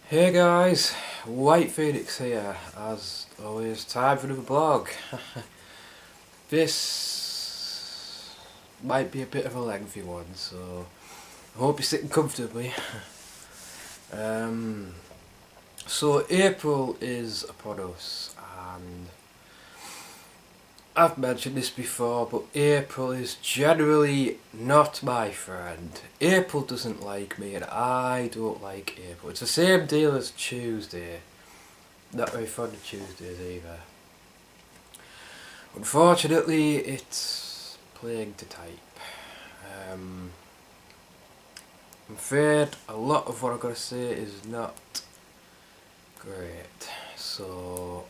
Hey guys, White Phoenix here, as always, time for another blog. This might be a bit of a lengthy one, so I hope you're sitting comfortably. um, so April is upon us, and I've mentioned this before, but April is generally not my friend. April doesn't like me, and I don't like April. It's the same deal as Tuesday. Not very fond of Tuesdays either. Unfortunately, it's playing to type. Um, I'm afraid a lot of what I've got to say is not great. So,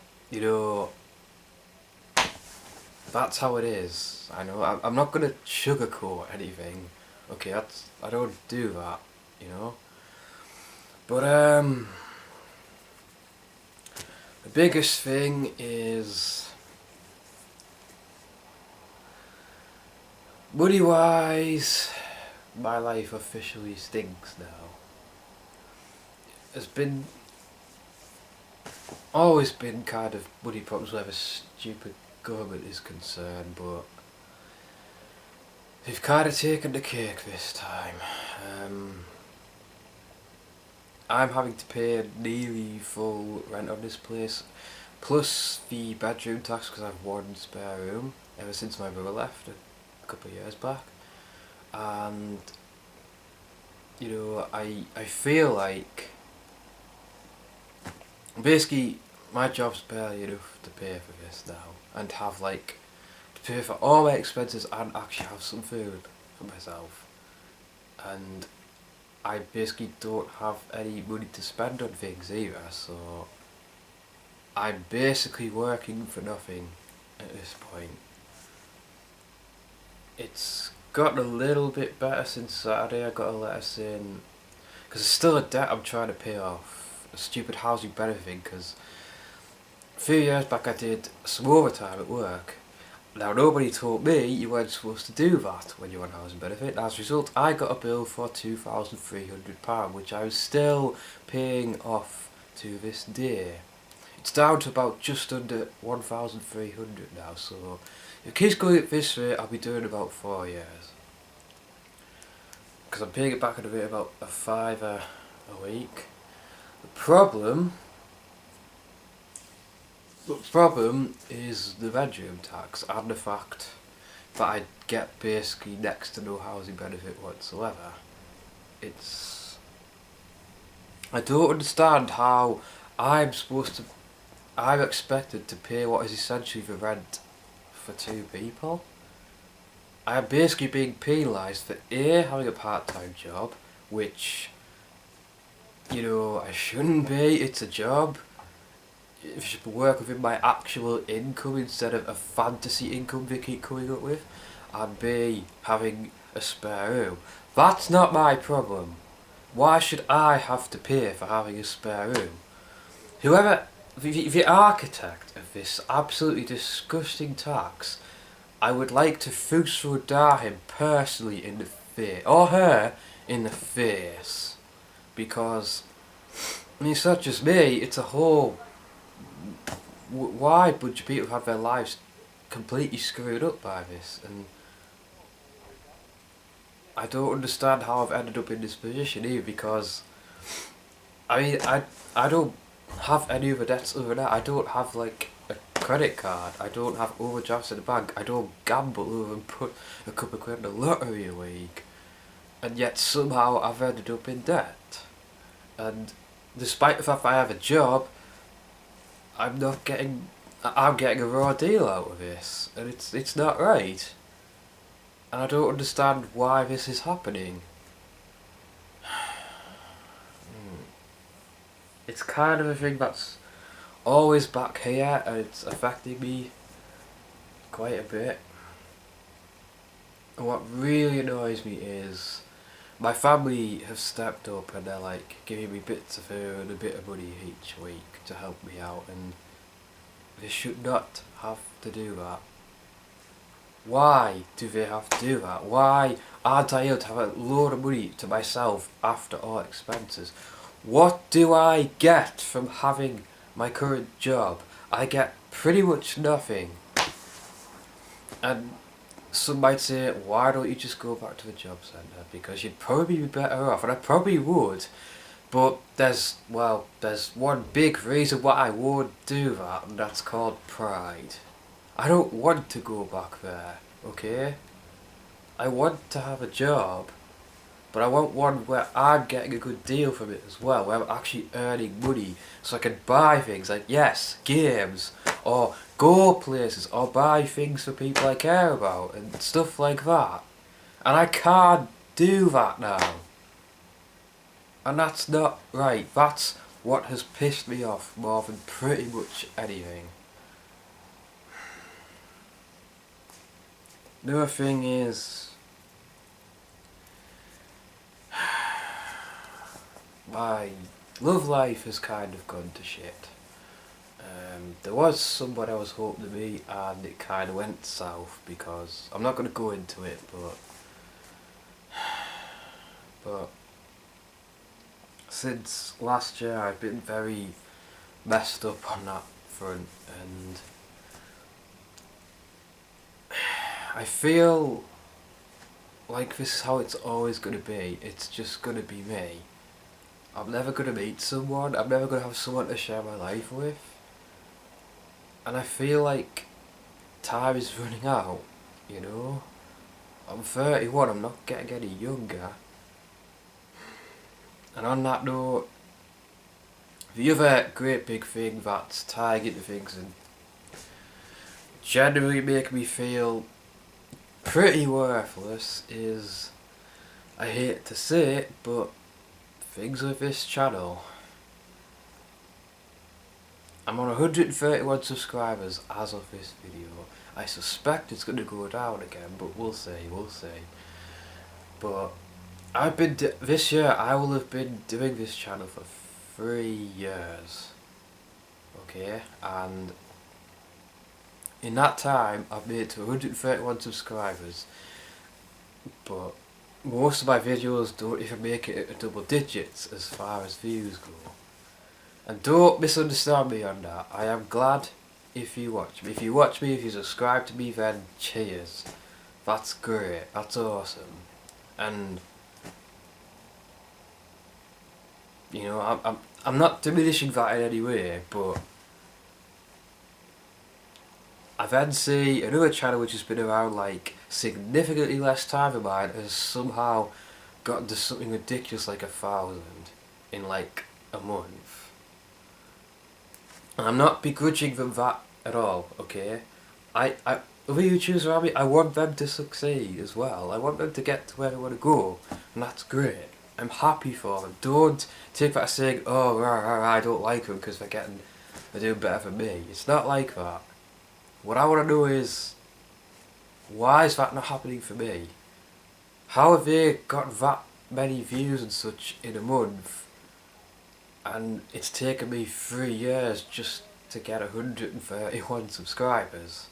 that's how it is. I know. I'm not going to sugarcoat anything. Okay, I don't do that, you know. But, the biggest thing is money wise, my life officially stinks now. It's been always been kind of money problems where the stupid government is concerned, but they've kind of taken the cake this time. I'm having to pay nearly full rent on this place, plus the bedroom tax because I've one spare room ever since my brother left a couple of years back, and I feel like basically my job's barely enough to pay for this now and have like to pay for all my expenses and actually have some food for myself, and I basically don't have any money to spend on things either, so I'm basically working for nothing at this point. It's gotten a little bit better since Saturday. I got a letter saying, because it's still a debt I'm trying to pay off, a stupid housing benefit thing, because a few years back I did some overtime at work. Now nobody told me you weren't supposed to do that when you're on housing benefit, and as a result I got a bill for £2,300, which I was still paying off to this day. It's down to about just under 1,300 now, so if it keeps going at this rate I'll be doing about 4 years. Because I'm paying it back at a rate about a fiver a week. The problem is the bedroom tax and the fact that I get basically next to no housing benefit whatsoever. I don't understand how I'm supposed to, I'm expected to pay what is essentially the rent for two people. I am basically being penalised for A, having a part-time job, which, I shouldn't be, it's a job. It should work within my actual income instead of a fantasy income they keep coming up with, and B, having a spare room. That's not my problem. Why should I have to pay for having a spare room? Whoever, the architect of this absolutely disgusting tax, I would like to fusrodar him personally in the face, or her in the face, because, I mean, it's not just me, it's a whole wide bunch of people have their lives completely screwed up by this, and I don't understand how I've ended up in this position either, because I mean I don't have any other debts other than that. I don't have like a credit card, I don't have overdrafts in the bank, I don't gamble other than put a couple of quid in the lottery a week, and yet somehow I've ended up in debt. And despite the fact that I have a job, I'm getting a raw deal out of this, and it's not right. And I don't understand why this is happening. It's kind of a thing that's always back here, and it's affecting me quite a bit. And what really annoys me is my family have stepped up and they're like giving me bits of food and a bit of money each week to help me out, and they should not have to do that. Why do they have to do that? Why aren't I able to have a load of money to myself after all expenses? What do I get from having my current job? I get pretty much nothing. And some might say, why don't you just go back to the job centre? Because you'd probably be better off, and I probably would. But there's one big reason why I would do that, and that's called pride. I don't want to go back there, okay? I want to have a job, but I want one where I'm getting a good deal from it as well, where I'm actually earning money, so I can buy things like, yes, games, or go places, or buy things for people I care about, and stuff like that. And I can't do that now. And that's not right. That's what has pissed me off more than pretty much anything. Another thing is, my love life has kind of gone to shit. There was someone I was hoping to meet, and it kind of went south because I'm not going to go into it, but since last year I've been very messed up on that front, and I feel like this is how it's always going to be. It's just going to be me. I'm never going to meet someone. I'm never going to have someone to share my life with. And I feel like time is running out, you know? I'm 31, I'm not getting any younger. And on that note, the other great big thing that's tying into things and generally making me feel pretty worthless is, I hate to say it, but things with this channel. I'm on 131 subscribers as of this video. I suspect it's going to go down again, but we'll see. But I've been this year I will have been doing this channel for 3 years. Okay, and in that time I've made it to 131 subscribers, but most of my videos don't even make it into double digits as far as views go. And don't misunderstand me on that. I am glad if you watch me. If you subscribe to me, then cheers. That's great. That's awesome. And you know, I'm not diminishing that in any way, but I then see another channel which has been around like significantly less time than mine has somehow gotten to something ridiculous like 1,000 in like a month. And I'm not begrudging them that at all, okay? Other YouTubers around me, I want them to succeed as well. I want them to get to where they want to go, and that's great. I'm happy for them. Don't take that as saying, oh, I don't like them because they're doing better than me. It's not like that. What I want to know is, why is that not happening for me? How have they got that many views and such in a month, and it's taken me 3 years just to get 131 subscribers?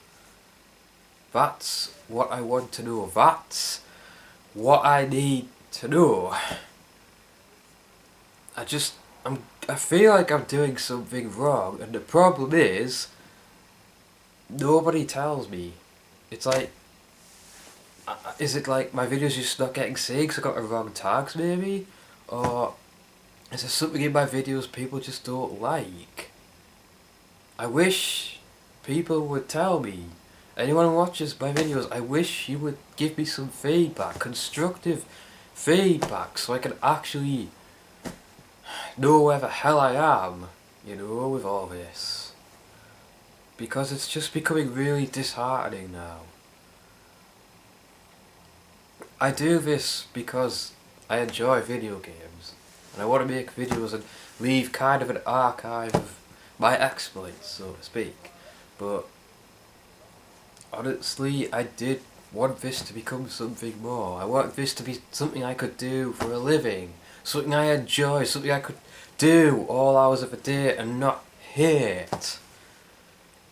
That's what I want to know. That's what I need to know. I feel like I'm doing something wrong, and the problem is, nobody tells me. It's like, is it like my videos just not getting seen because I got the wrong tags maybe? Or is there something in my videos people just don't like? I wish people would tell me. Anyone who watches my videos, I wish you would give me some feedback, constructive feedback, so I can actually know where the hell I am, you know, with all this. Because it's just becoming really disheartening now. I do this because I enjoy video games, and I want to make videos and leave kind of an archive of my exploits, so to speak. But honestly, I did want this to become something more. I want this to be something I could do for a living, something I enjoy, something I could do all hours of the day and not hate.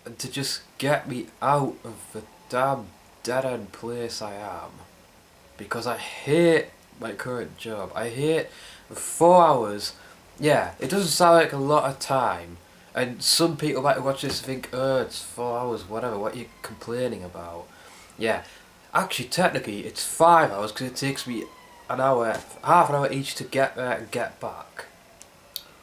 And to just get me out of the damn dead-end place I am. Because I hate my current job. I hate the 4 hours Yeah, it doesn't sound like a lot of time. And some people might watch this and think, oh, it's 4 hours, whatever, what are you complaining about? Yeah, actually, technically, it's 5 hours because it takes me an hour, half an hour each to get there and get back.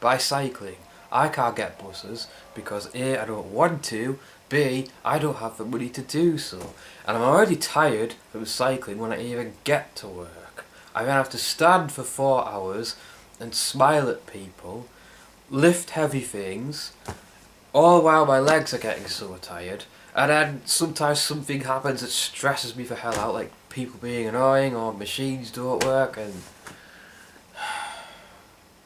By cycling, I can't get buses because A, I don't want to, B, I don't have the money to do so. And I'm already tired from cycling when I even get to work. I then have to stand for 4 hours and smile at people, lift heavy things, all while my legs are getting so tired. And then sometimes something happens that stresses me the hell out, like people being annoying or machines don't work, and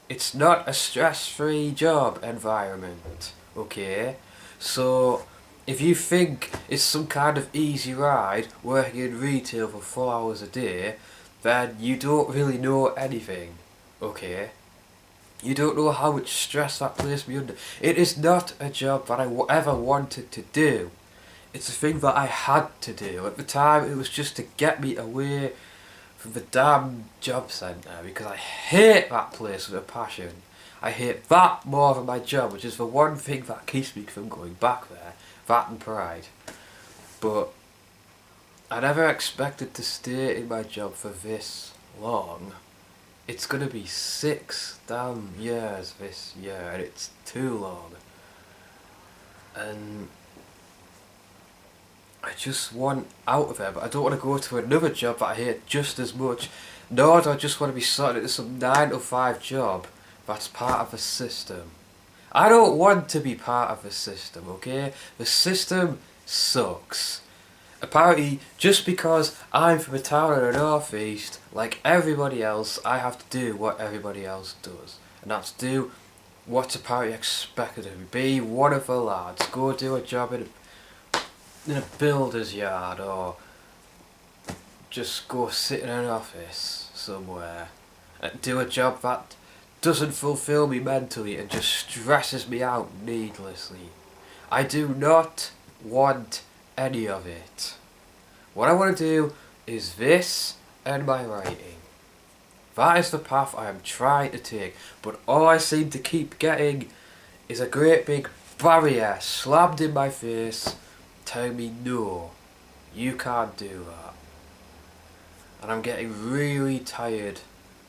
it's not a stress-free job environment, okay? So, if you think it's some kind of easy ride working in retail for 4 hours a day, then you don't really know anything, okay? You don't know how much stress that placed me under. It is not a job that I ever wanted to do. It's a thing that I had to do. At the time, it was just to get me away from the damn job centre because I hate that place with a passion. I hate that more than my job, which is the one thing that keeps me from going back there. That and pride. But I never expected to stay in my job for this long. It's gonna be 6 damn years this year, and it's too long. And I just want out of there, but I don't want to go to another job that I hate just as much. Nor do I just want to be sorted into some 9 to 5 job that's part of a system. I don't want to be part of the system, okay? The system sucks. Apparently, just because I'm from a town in the northeast, like everybody else, I have to do what everybody else does. And that's do what's apparently expected of me. Be one of the lads. Go do a job in a builder's yard, or just go sit in an office somewhere and do a job that doesn't fulfill me mentally and just stresses me out needlessly. I do not want any of it. What I want to do is this and my writing. That is the path I am trying to take, but all I seem to keep getting is a great big barrier slammed in my face telling me no, you can't do that. And I'm getting really tired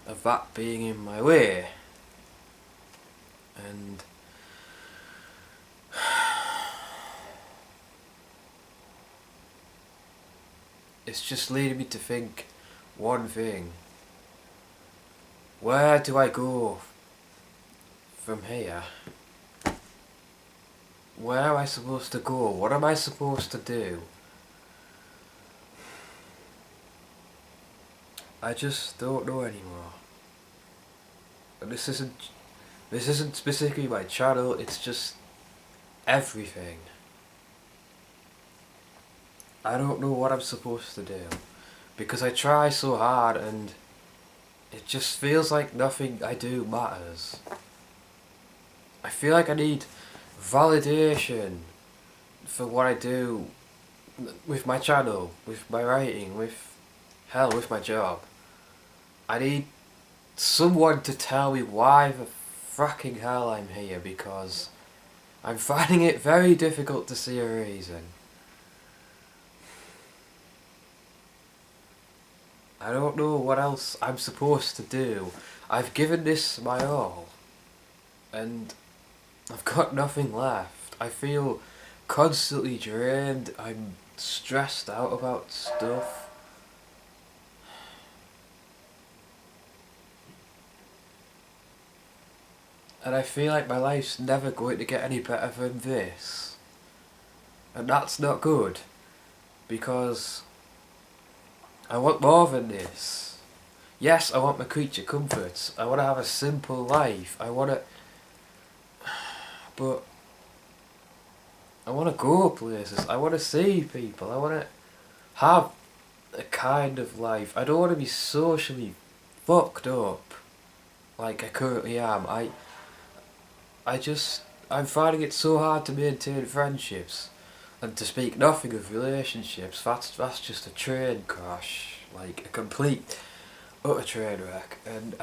of that being in my way. And it's just leading me to think one thing. Where do I go from here? Where am I supposed to go? What am I supposed to do? I just don't know anymore. And this isn't specifically my channel, it's just everything. I don't know what I'm supposed to do. Because I try so hard and it just feels like nothing I do matters. I feel like I need validation for what I do with my channel, with my writing, with my job. I need someone to tell me why the fracking hell I'm here, because I'm finding it very difficult to see a reason. I don't know what else I'm supposed to do. I've given this my all, and I've got nothing left. I feel constantly drained. I'm stressed out about stuff. And I feel like my life's never going to get any better than this. And that's not good, because I want more than this. Yes, I want my creature comforts. I want to have a simple life. But I want to go places. I want to see people. I want to have a kind of life. I don't want to be socially fucked up like I currently am. I'm finding it so hard to maintain friendships, and to speak nothing of relationships. That's just a train crash, like a complete utter train wreck. And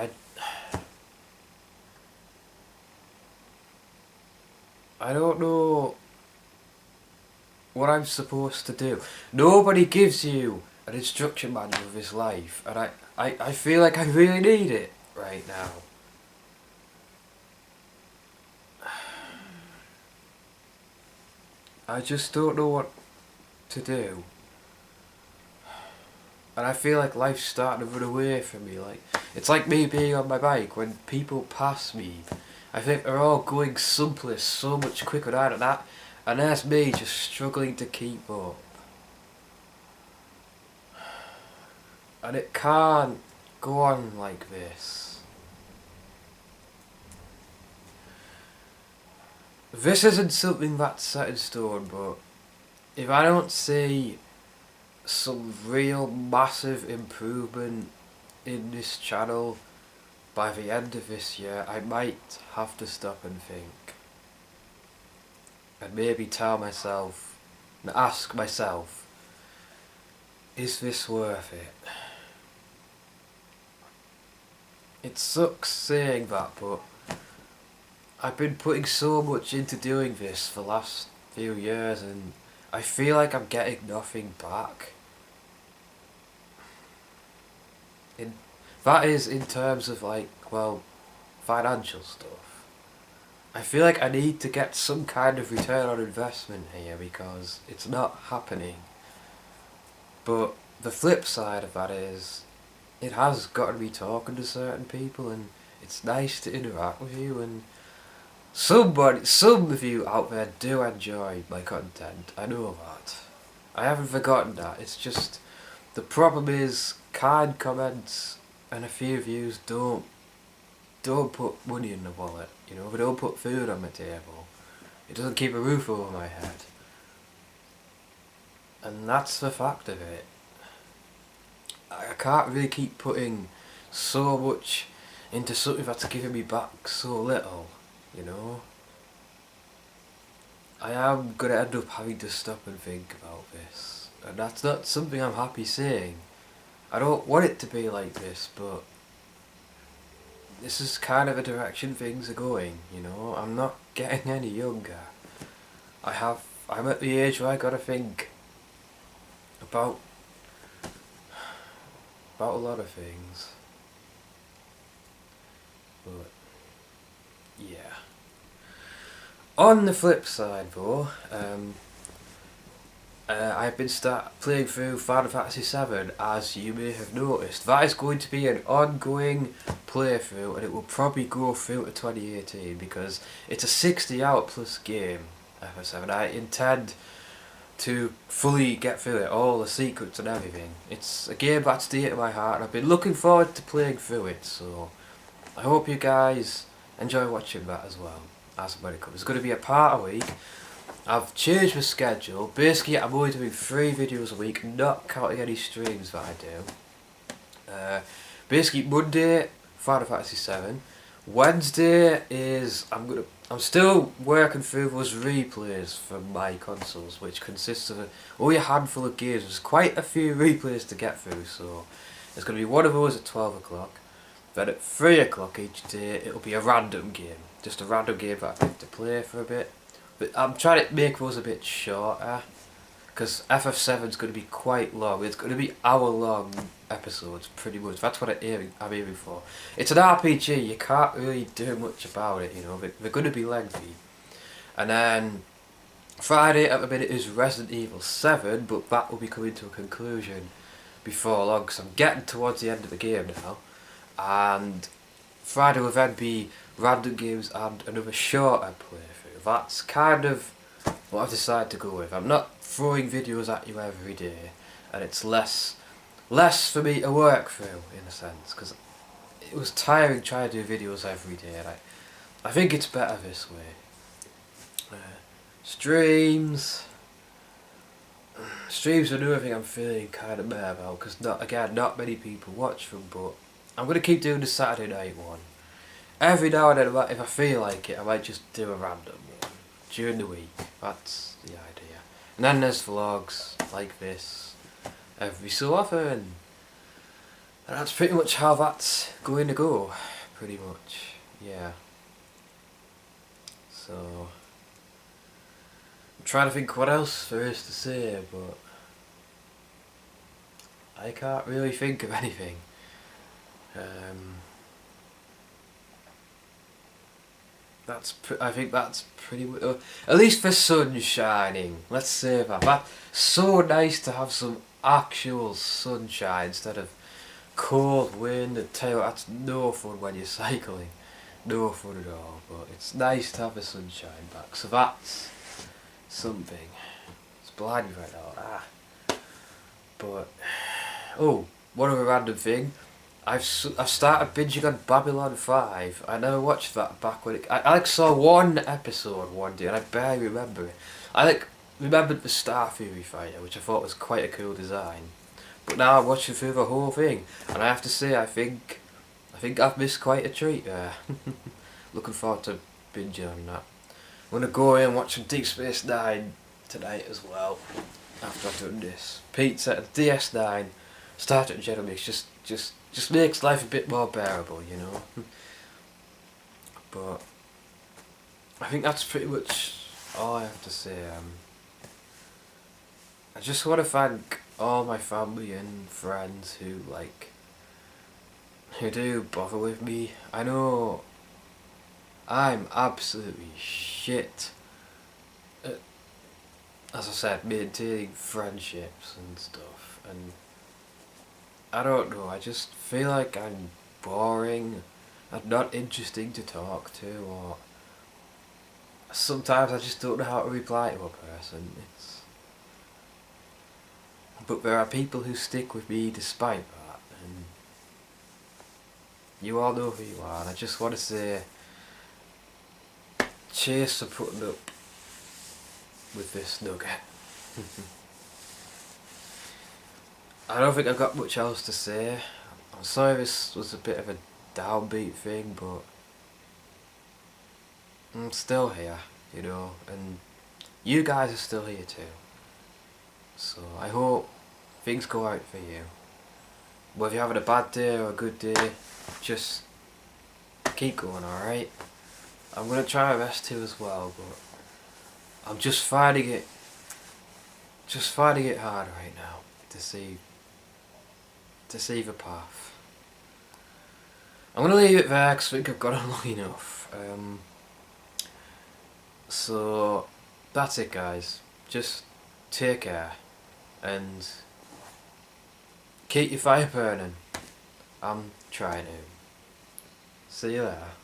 I don't know what I'm supposed to do. Nobody gives you an instruction manual of this life, and I feel like I really need it right now. I just don't know what to do. And I feel like life's starting to run away from me. Like, it's like me being on my bike when people pass me. I think they're all going someplace so much quicker than that, and there's me just struggling to keep up. And it can't go on like this. This isn't something that's set in stone, but if I don't see some real massive improvement in this channel by the end of this year, I might have to stop and think. And maybe tell myself, and ask myself, is this worth it? It sucks saying that, but I've been putting so much into doing this for the last few years, and I feel like I'm getting nothing back. That is in terms of like, well, financial stuff. I feel like I need to get some kind of return on investment here because it's not happening. But the flip side of that is, it has gotten me talking to certain people, and it's nice to interact with you, and some of you out there do enjoy my content. I know that. I haven't forgotten that. It's just, the problem is, kind comments and a few views don't put money in the wallet. You know, they don't put food on my table. It doesn't keep a roof over my head. And that's the fact of it. I can't really keep putting so much into something that's giving me back so little, you know? I am going to end up having to stop and think about this. And that's not something I'm happy saying. I don't want it to be like this, but this is kind of a direction things are going, you know? I'm not getting any younger. I'm at the age where I gotta think about a lot of things. But yeah. On the flip side though, I've been playing through Final Fantasy VII, as you may have noticed. That is going to be an ongoing playthrough, and it will probably go through to 2018 because it's a 60 hour plus game, FF7. I intend to fully get through it, all the secrets and everything. It's a game that's dear to my heart, and I've been looking forward to playing through it, so I hope you guys enjoy watching that as well, as when it comes. It's going to be a part a week. I've changed my schedule. Basically, I'm only doing 3 videos a week, not counting any streams that I do. Basically, Monday, Final Fantasy VII. Wednesday is I'm still working through those replays from my consoles, which consists of only a handful of games. There's quite a few replays to get through, so there's going to be one of those at 12 o'clock. Then at 3 o'clock each day, it'll be a random game. Just a random game that I have to play for a bit. But I'm trying to make those a bit shorter, because FF7 is going to be quite long. It's going to be hour-long episodes, pretty much. That's what I'm aiming for. It's an RPG. You can't really do much about it, you know. They're going to be lengthy. And then Friday at the minute is Resident Evil 7, but that will be coming to a conclusion before long, because I'm getting towards the end of the game now. And Friday will then be random games and another shorter playthrough. That's kind of what I've decided to go with. I'm not throwing videos at you every day, and it's less for me to work through, in a sense, because it was tiring trying to do videos every day, and I think it's better this way. Streams are another thing I'm feeling kind of meh about, because not many people watch them, but I'm going to keep doing the Saturday night one. Every now and then, if I feel like it, I might just do a random one during the week. That's the idea. And then there's vlogs like this every so often. And that's pretty much how that's going to go. Pretty much, yeah. So, trying to think what else there is to say, but I can't really think of anything. I think that's pretty. At least the sun's shining. Let's say that. That's so nice to have some actual sunshine instead of cold wind and tail. That's no fun when you're cycling. No fun at all. But it's nice to have the sunshine back. So that's something. It's blinding right now. But oh, one other random thing. I've started binging on Babylon 5. I never watched that back when I like saw one episode one day and I barely remember it. I like remembered the Star Fury fighter, which I thought was quite a cool design. But now I'm watching through the whole thing, and I have to say I think I've missed quite a treat there. Looking forward to binging on that. I'm gonna go in and watch some Deep Space Nine tonight as well. After I've done this, Pizza, DS9, Star Trek General Mix just makes life a bit more bearable, you know. But I think that's pretty much all I have to say. I just want to thank all my family and friends who do bother with me. I know I'm absolutely shit at, as I said, maintaining friendships and stuff, and I don't know, I just feel like I'm boring and not interesting to talk to, or sometimes I just don't know how to reply to a person. But there are people who stick with me despite that, and you all know who you are, and I just want to say, cheers for putting up with this nugget. I don't think I've got much else to say. I'm sorry this was a bit of a downbeat thing, but I'm still here, you know, and you guys are still here too. So I hope things go out for you. Whether you're having a bad day or a good day, just keep going, alright? I'm going to try my best to as well, but I'm just finding it hard right now to see the path. I'm going to leave it there because I think I've got on long enough. So that's it, guys. Just take care and keep your fire burning. I'm trying to. See you later.